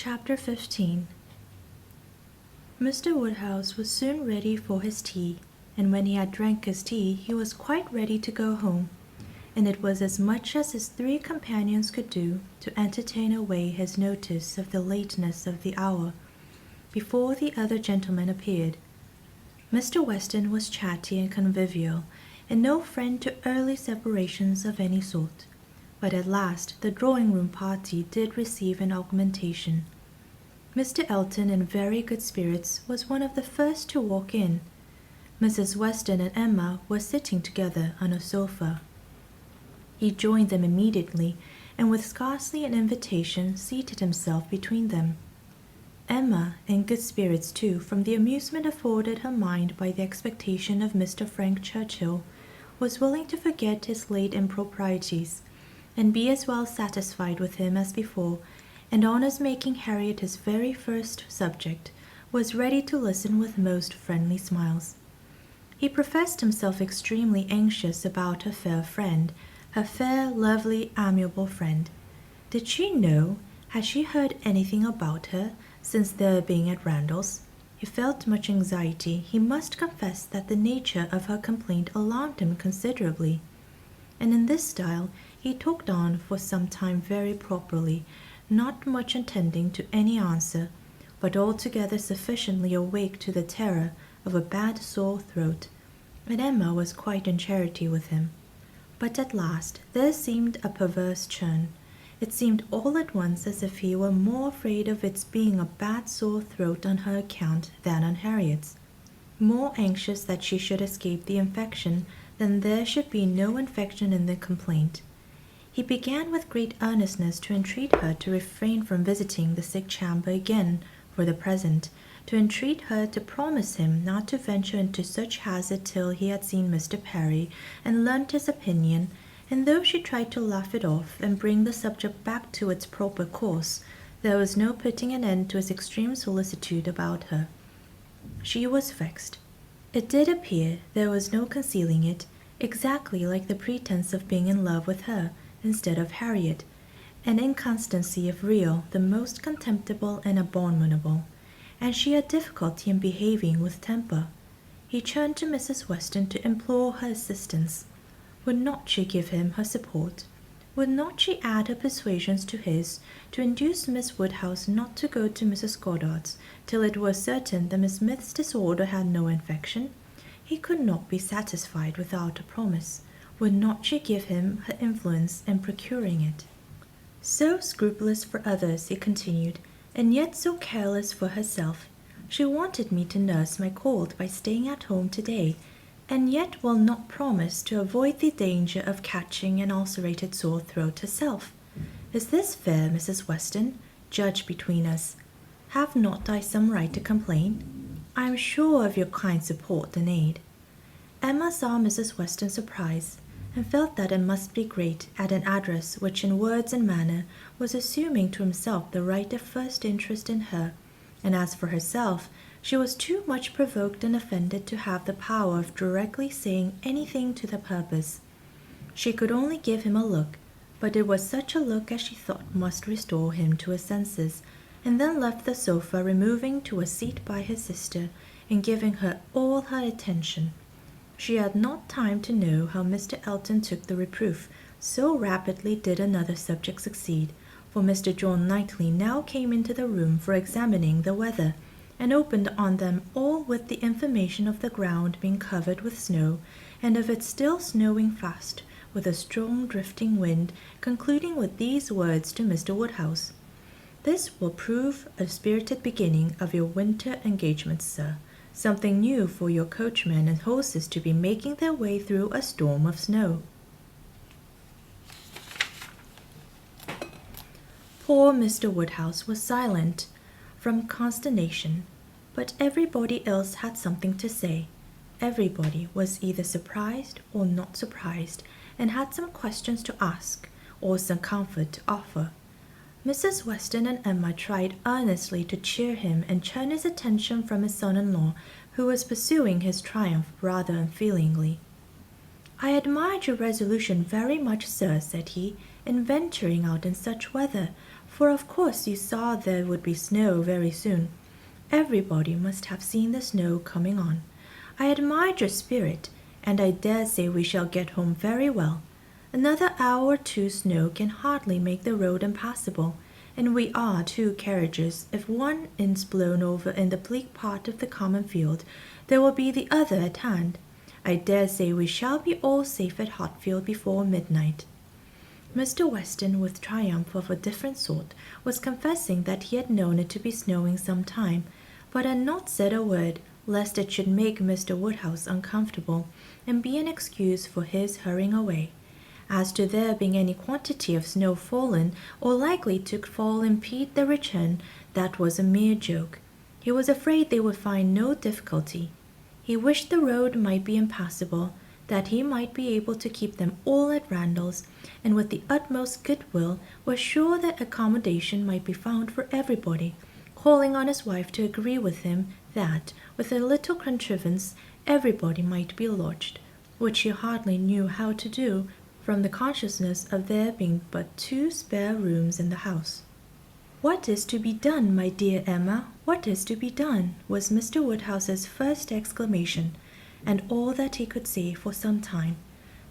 Chapter 15. Mr. Woodhouse was soon ready for his tea, and when he had drank his tea he was quite ready to go home, and it was as much as his 3 companions could do to entertain away his notice of the lateness of the hour, before the other gentlemen appeared. Mr. Weston was chatty and convivial, and no friend to early separations of any sort. But at last the drawing-room party did receive an augmentation. Mr. Elton, in very good spirits, was one of the first to walk in. Mrs. Weston and Emma were sitting together on a sofa. He joined them immediately, and with scarcely an invitation seated himself between them. Emma, in good spirits too, from the amusement afforded her mind by the expectation of Mr. Frank Churchill, was willing to forget his late improprieties, and be as well satisfied with him as before, and on his making Harriet his very first subject, was ready to listen with most friendly smiles. He professed himself extremely anxious about her fair friend, her fair, lovely, amiable friend. Did she know? Had she heard anything about her since their being at Randalls? He felt much anxiety. He must confess that the nature of her complaint alarmed him considerably, and in this style he talked on for some time very properly, not much intending to any answer, but altogether sufficiently awake to the terror of a bad sore throat, and Emma was quite in charity with him. But at last there seemed a perverse turn. It seemed all at once as if he were more afraid of its being a bad sore throat on her account than on Harriet's, more anxious that she should escape the infection than there should be no infection in the complaint. He began with great earnestness to entreat her to refrain from visiting the sick chamber again for the present, to entreat her to promise him not to venture into such hazard till he had seen Mr. Perry and learnt his opinion, and though she tried to laugh it off and bring the subject back to its proper course, there was no putting an end to his extreme solicitude about her. She was vexed. It did appear, there was no concealing it, exactly like the pretence of being in love with her, instead of Harriet, an inconstancy of real, the most contemptible and abominable, and she had difficulty in behaving with temper. He turned to Mrs. Weston to implore her assistance. Would not she give him her support? Would not she add her persuasions to his, to induce Miss Woodhouse not to go to Mrs. Goddard's till it was certain that Miss Smith's disorder had no infection? He could not be satisfied without a promise. Would not she give him her influence in procuring it? So scrupulous for others, he continued, and yet so careless for herself. She wanted me to nurse my cold by staying at home today, and yet will not promise to avoid the danger of catching an ulcerated sore throat herself. Is this fair, Mrs. Weston? Judge between us. Have not I some right to complain? I am sure of your kind support and aid. Emma saw Mrs. Weston's surprise, and felt that it must be great at an address which in words and manner was assuming to himself the right of first interest in her, and as for herself, she was too much provoked and offended to have the power of directly saying anything to the purpose. She could only give him a look, but it was such a look as she thought must restore him to his senses, and then left the sofa, removing to a seat by his sister, and giving her all her attention. She had not time to know how Mr. Elton took the reproof, so rapidly did another subject succeed, for Mr. John Knightley now came into the room for examining the weather, and opened on them all with the information of the ground being covered with snow, and of it still snowing fast, with a strong drifting wind, concluding with these words to Mr. Woodhouse: "This will prove a spirited beginning of your winter engagements, sir. Something new for your coachman and horses to be making their way through a storm of snow." Poor Mr. Woodhouse was silent from consternation, but everybody else had something to say. Everybody was either surprised or not surprised, and had some questions to ask, or some comfort to offer. Mrs. Weston and Emma tried earnestly to cheer him and turn his attention from his son-in-law, who was pursuing his triumph rather unfeelingly. "I admired your resolution very much, sir," said he, "in venturing out in such weather, for of course you saw there would be snow very soon. Everybody must have seen the snow coming on. I admired your spirit, and I dare say we shall get home very well. Another hour or two snow can hardly make the road impassable, and we are 2 carriages. If one is blown over in the bleak part of the common field, there will be the other at hand. I dare say we shall be all safe at Hatfield before midnight. Mr. Weston, with triumph of a different sort, was confessing that he had known it to be snowing some time, but had not said a word, lest it should make Mr. Woodhouse uncomfortable, and be an excuse for his hurrying away. As to there being any quantity of snow fallen, or likely to fall impede the return, that was a mere joke. He was afraid they would find no difficulty. He wished the road might be impassable, that he might be able to keep them all at Randalls, and with the utmost goodwill was sure that accommodation might be found for everybody, calling on his wife to agree with him that, with a little contrivance, everybody might be lodged, which he hardly knew how to do, from the consciousness of there being but 2 spare rooms in the house. "What is to be done, my dear Emma? What is to be done?" was Mr. Woodhouse's first exclamation, and all that he could say for some time.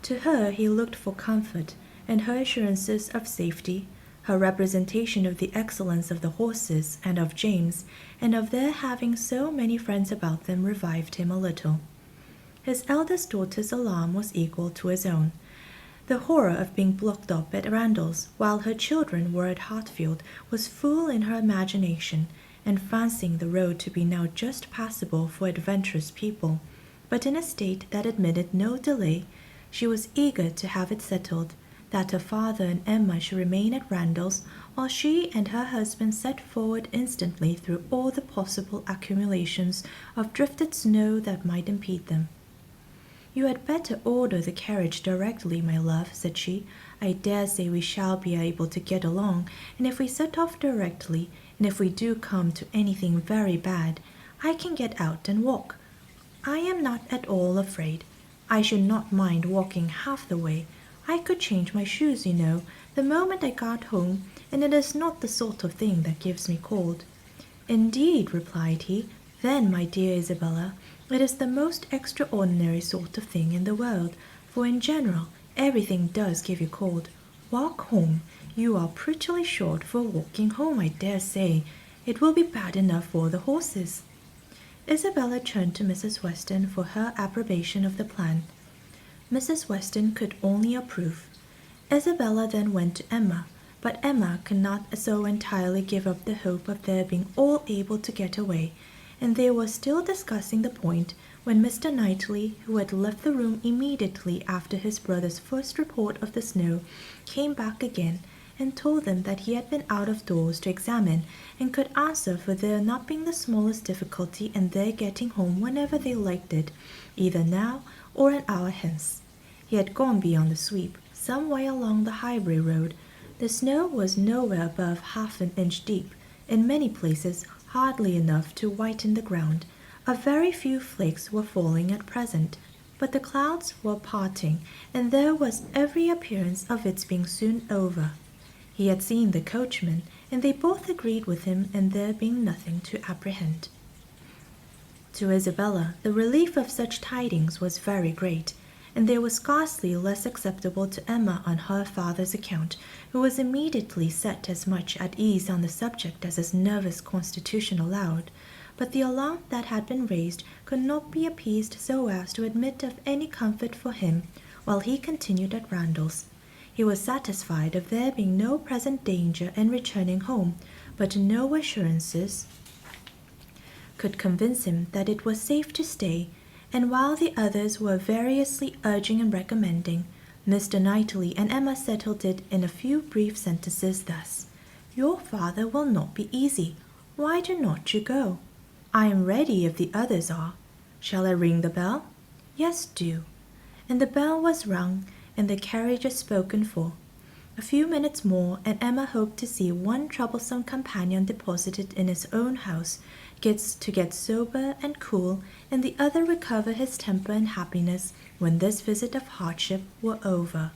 To her he looked for comfort, and her assurances of safety, her representation of the excellence of the horses and of James, and of their having so many friends about them, revived him a little. His eldest daughter's alarm was equal to his own. The horror of being blocked up at Randalls, while her children were at Hatfield, was full in her imagination, and fancying the road to be now just passable for adventurous people, but in a state that admitted no delay, she was eager to have it settled, that her father and Emma should remain at Randalls, while she and her husband set forward instantly through all the possible accumulations of drifted snow that might impede them. "You had better order the carriage directly, my love," said she. "I dare say we shall be able to get along, and if we set off directly, and if we do come to anything very bad, I can get out and walk. I am not at all afraid. I should not mind walking half the way. I could change my shoes, you know, the moment I got home, and it is not the sort of thing that gives me cold." "Indeed," replied he, "then, my dear Isabella, it is the most extraordinary sort of thing in the world, for in general everything does give you cold. Walk home. You are prettily short for walking home, I dare say. It will be bad enough for the horses." Isabella turned to Mrs. Weston for her approbation of the plan. Mrs. Weston could only approve. Isabella then went to Emma, but Emma could not so entirely give up the hope of their being all able to get away, and they were still discussing the point when Mr. Knightley, who had left the room immediately after his brother's first report of the snow, came back again and told them that he had been out of doors to examine, and could answer for there not being the smallest difficulty in their getting home whenever they liked it, either now or an hour hence. He had gone beyond the sweep, some way along the Highbury road. The snow was nowhere above half an inch deep, in many places hardly enough to whiten the ground. A very few flakes were falling at present, but the clouds were parting, and there was every appearance of its being soon over. He had seen the coachman, and they both agreed with him in there being nothing to apprehend. To Isabella, the relief of such tidings was very great, and they were scarcely less acceptable to Emma on her father's account, who was immediately set as much at ease on the subject as his nervous constitution allowed. But the alarm that had been raised could not be appeased so as to admit of any comfort for him while he continued at Randalls. He was satisfied of there being no present danger in returning home, but no assurances could convince him that it was safe to stay, and while the others were variously urging and recommending, Mr. Knightley and Emma settled it in a few brief sentences thus: "Your father will not be easy. Why do not you go? I am ready if the others are. Shall I ring the bell?" "Yes, do." And the bell was rung, and the carriage is spoken for. A few minutes more, and Emma hoped to see one troublesome companion deposited in his own house, get sober and cool, and the other recover his temper and happiness when this visit of hardship were over.